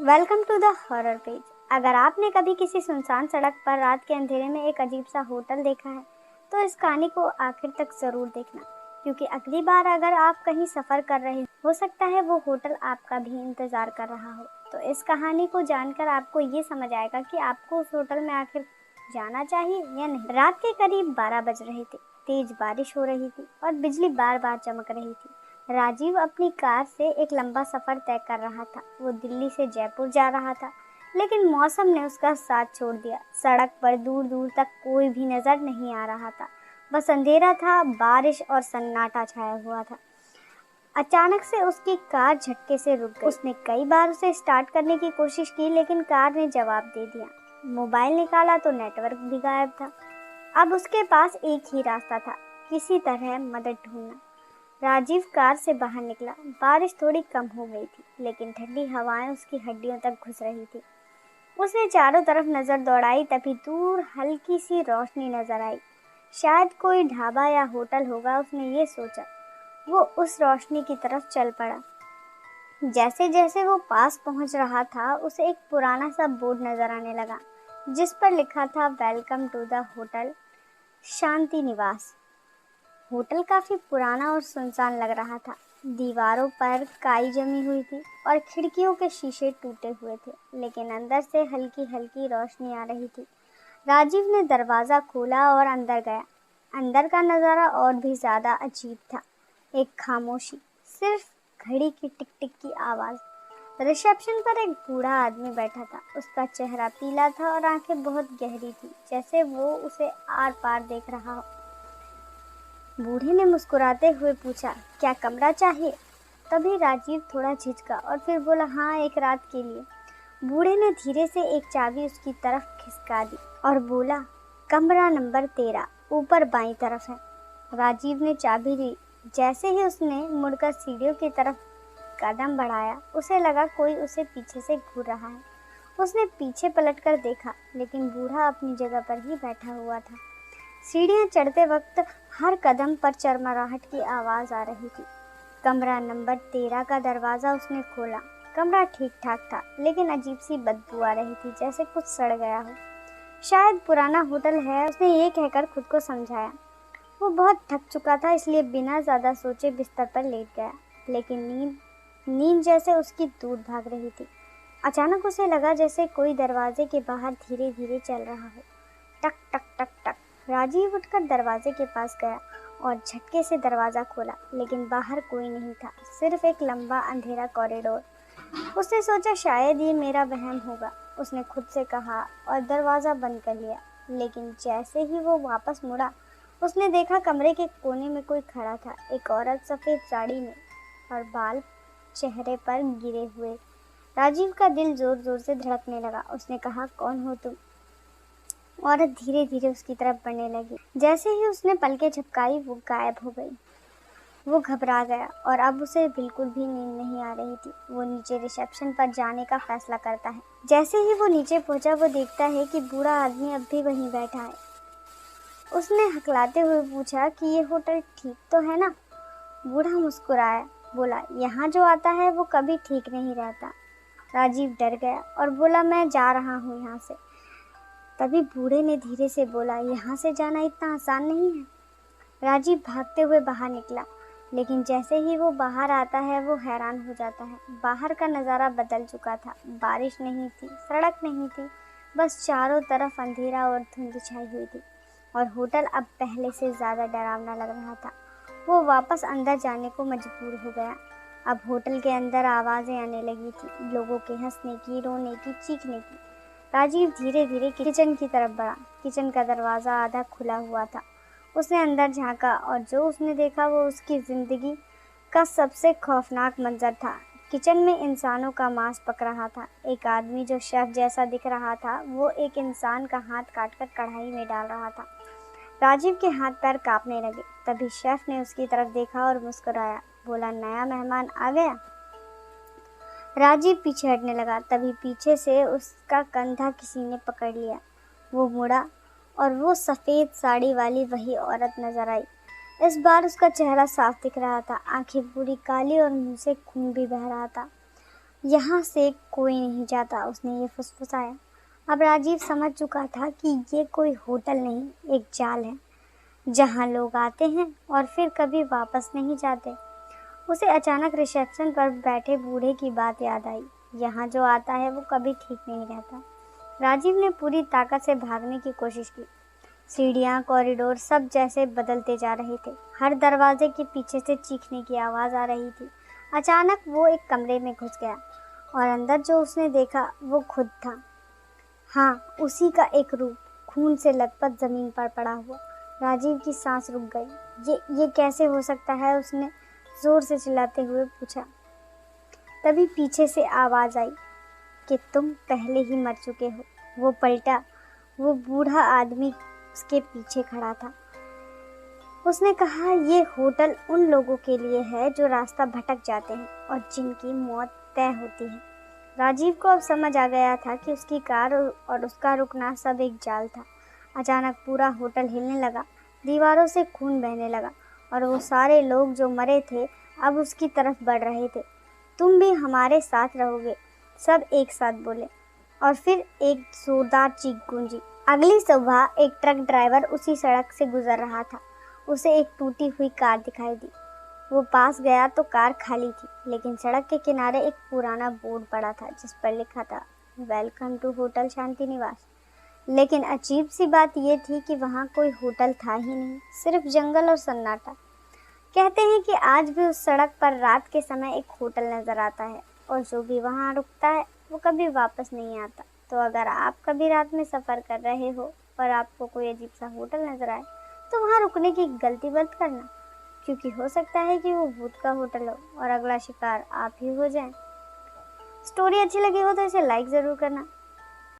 Welcome to the horror page. अगर आपने कभी किसी सुनसान सड़क पर रात के अंधेरे में एक अजीब सा होटल देखा है तो इस कहानी को आखिर तक जरूर देखना, क्योंकि अगली बार अगर आप कहीं सफर कर रहे हो सकता है वो होटल आपका भी इंतजार कर रहा हो। तो इस कहानी को जानकर आपको ये समझ आएगा कि आपको उस होटल में आखिर जाना चाहिए या नहीं। रात के करीब 12 बज रहे थे। तेज बारिश हो रही थी और बिजली बार बार चमक रही थी। राजीव अपनी कार से एक लंबा सफर तय कर रहा था। वो दिल्ली से जयपुर जा रहा था, लेकिन मौसम ने उसका साथ छोड़ दिया। सड़क पर दूर दूर तक कोई भी नजर नहीं आ रहा था। बस अंधेरा था, बारिश और सन्नाटा छाया हुआ था। अचानक से उसकी कार झटके से रुक गई। उसने कई बार उसे स्टार्ट करने की कोशिश की, लेकिन कार ने जवाब दे दिया। मोबाइल निकाला तो नेटवर्क भी गायब था। अब उसके पास एक ही रास्ता था, किसी तरह मदद ढूंढना। राजीव कार से बाहर निकला। बारिश थोड़ी कम हो गई थी, लेकिन ठंडी हवाएं उसकी हड्डियों तक घुस रही थी। उसने चारों तरफ नजर दौड़ाई, तभी दूर हल्की सी रोशनी नजर आई। शायद कोई ढाबा या होटल होगा, उसने ये सोचा। वो उस रोशनी की तरफ चल पड़ा। जैसे जैसे वो पास पहुंच रहा था, उसे एक पुराना सा बोर्ड नजर आने लगा, जिस पर लिखा था वेलकम टू द होटल शांति निवास। होटल काफी पुराना और सुनसान लग रहा था। दीवारों पर काई जमी हुई थी और खिड़कियों के शीशे टूटे हुए थे, लेकिन अंदर से हल्की हल्की रोशनी आ रही थी। राजीव ने दरवाजा खोला और अंदर गया। अंदर का नज़ारा और भी ज्यादा अजीब था। एक खामोशी, सिर्फ घड़ी की टिक टिक की आवाज। रिसेप्शन पर एक बूढ़ा आदमी बैठा था। उसका चेहरा पीला था और आंखें बहुत गहरी थी, जैसे वो उसे आर पार देख रहा हो। बूढ़े ने मुस्कुराते हुए पूछा, क्या कमरा चाहिए? तभी राजीव थोड़ा झिझका और फिर बोला, हाँ, एक रात के लिए। बूढ़े ने धीरे से एक चाबी उसकी तरफ खिसका दी और बोला, कमरा नंबर 13 ऊपर बाईं तरफ है। राजीव ने चाबी ली। जैसे ही उसने मुड़कर सीढ़ियों की तरफ कदम बढ़ाया, उसे लगा कोई उसे पीछे से घूर रहा है। उसने पीछे पलटकर देखा, लेकिन बूढ़ा अपनी जगह पर ही बैठा हुआ था। सीढ़ियां चढ़ते वक्त हर कदम पर चरमराहट की आवाज आ रही थी। कमरा नंबर 13 का दरवाजा उसने खोला। कमरा ठीक ठाक था, लेकिन अजीब सी बदबू आ रही थी, जैसे कुछ सड़ गया हो। शायद पुराना होटल है, उसने ये कहकर खुद को समझाया। वो बहुत थक चुका था, इसलिए बिना ज्यादा सोचे बिस्तर पर लेट गया, लेकिन नींद जैसे उसकी दूर भाग रही थी। अचानक उसे लगा जैसे कोई दरवाजे के बाहर धीरे धीरे चल रहा हो। टक टक टक टक। राजीव उठकर दरवाजे के पास गया और झटके से दरवाजा खोला, लेकिन बाहर कोई नहीं था, सिर्फ एक लंबा अंधेरा कॉरिडोर। उसने सोचा, शायद ये मेरा वहम होगा, उसने खुद से कहा और दरवाजा बंद कर लिया। लेकिन जैसे ही वो वापस मुड़ा, उसने देखा कमरे के कोने में कोई खड़ा था। एक औरत सफेद साड़ी में और बाल चेहरे पर गिरे हुए। राजीव का दिल जोर जोर से धड़कने लगा। उसने कहा, कौन हो तुम? औरत धीरे धीरे उसकी तरफ बढ़ने लगी। जैसे ही उसने पलकें झपकाई, वो गायब हो गई। वो घबरा गया और अब उसे बिल्कुल भी नींद नहीं आ रही थी। वो नीचे रिसेप्शन पर जाने का फैसला करता है। जैसे ही वो नीचे पहुंचा, वो देखता है कि बूढ़ा आदमी अब भी वहीं बैठा है। उसने हकलाते हुए पूछा कि ये होटल ठीक तो है ना? बूढ़ा मुस्कुराया, बोला, यहाँ जो आता है वो कभी ठीक नहीं रहता। राजीव डर गया और बोला, मैं जा रहा हूँ यहाँ से। तभी बूढ़े ने धीरे से बोला, यहाँ से जाना इतना आसान नहीं है। राजीव भागते हुए बाहर निकला, लेकिन जैसे ही वो बाहर आता है, वो हैरान हो जाता है। बाहर का नज़ारा बदल चुका था। बारिश नहीं थी, सड़क नहीं थी, बस चारों तरफ अंधेरा और धुंध छाई हुई थी, और होटल अब पहले से ज़्यादा डरावना लग रहा था। वो वापस अंदर जाने को मजबूर हो गया। अब होटल के अंदर आवाज़ें आने लगी थी, लोगों के हंसने की, रोने की, चीखने की। राजीव धीरे धीरे किचन की तरफ बढ़ा। किचन का दरवाज़ा आधा खुला हुआ था। उसने अंदर झांका और जो उसने देखा वो उसकी ज़िंदगी का सबसे खौफनाक मंजर था। किचन में इंसानों का मांस पक रहा था। एक आदमी जो शेफ जैसा दिख रहा था, वो एक इंसान का हाथ काटकर कढ़ाई में डाल रहा था। राजीव के हाथ पैर कांपने लगे। तभी शेफ ने उसकी तरफ देखा और मुस्कुराया, बोला, नया मेहमान आ गया। राजीव पीछे हटने लगा। तभी पीछे से उसका कंधा किसी ने पकड़ लिया। वो मुड़ा और वो सफ़ेद साड़ी वाली वही औरत नजर आई। इस बार उसका चेहरा साफ दिख रहा था, आंखें पूरी काली और मुंह से खून भी बह रहा था। यहाँ से कोई नहीं जाता, उसने ये फुसफुसाया। अब राजीव समझ चुका था कि ये कोई होटल नहीं, एक जाल है जहाँ लोग आते हैं और फिर कभी वापस नहीं जाते। उसे अचानक रिसेप्शन पर बैठे बूढ़े की बात याद आई। यहाँ जो आता है वो कभी ठीक नहीं रहता। राजीव ने पूरी ताकत से भागने की कोशिश की। सीढ़ियाँ, कॉरिडोर सब जैसे बदलते जा रहे थे। हर दरवाजे के पीछे से चीखने की आवाज़ आ रही थी। अचानक वो एक कमरे में घुस गया और अंदर जो उसने देखा वो खुद था। हाँ, उसी का एक रूप, खून से लथपथ ज़मीन पर पड़ा हुआ। राजीव की सांस रुक गई। ये कैसे हो सकता है? उसने ज़ोर से चिल्लाते हुए पूछा। तभी पीछे से आवाज़ आई कि तुम पहले ही मर चुके हो। वो पलटा। वो बूढ़ा आदमी उसके पीछे खड़ा था। उसने कहा, ये होटल उन लोगों के लिए है जो रास्ता भटक जाते हैं और जिनकी मौत तय होती है। राजीव को अब समझ आ गया था कि उसकी कार और उसका रुकना सब एक जाल था। अचानक पूरा होटल हिलने लगा, दीवारों से खून बहने लगा और वो सारे लोग जो मरे थे अब उसकी तरफ बढ़ रहे थे। तुम भी हमारे साथ रहोगे, सब एक साथ बोले और फिर एक जोरदार चीख गूंजी। अगली सुबह एक ट्रक ड्राइवर उसी सड़क से गुजर रहा था। उसे एक टूटी हुई कार दिखाई दी। वो पास गया तो कार खाली थी, लेकिन सड़क के किनारे एक पुराना बोर्ड पड़ा था जिस पर लिखा था, वेलकम टू होटल शांति निवास। लेकिन अजीब सी बात यह थी कि वहाँ कोई होटल था ही नहीं, सिर्फ जंगल और सन्नाटा। कहते हैं कि आज भी उस सड़क पर रात के समय एक होटल नजर आता है और जो भी वहाँ रुकता है वो कभी वापस नहीं आता। तो अगर आप कभी रात में सफ़र कर रहे हो और आपको कोई अजीब सा होटल नजर आए तो वहाँ रुकने की गलती मत करना, क्योंकि हो सकता है कि वो भूत का होटल हो और अगला शिकार आप ही हो जाएं। स्टोरी अच्छी लगी हो तो इसे लाइक ज़रूर करना।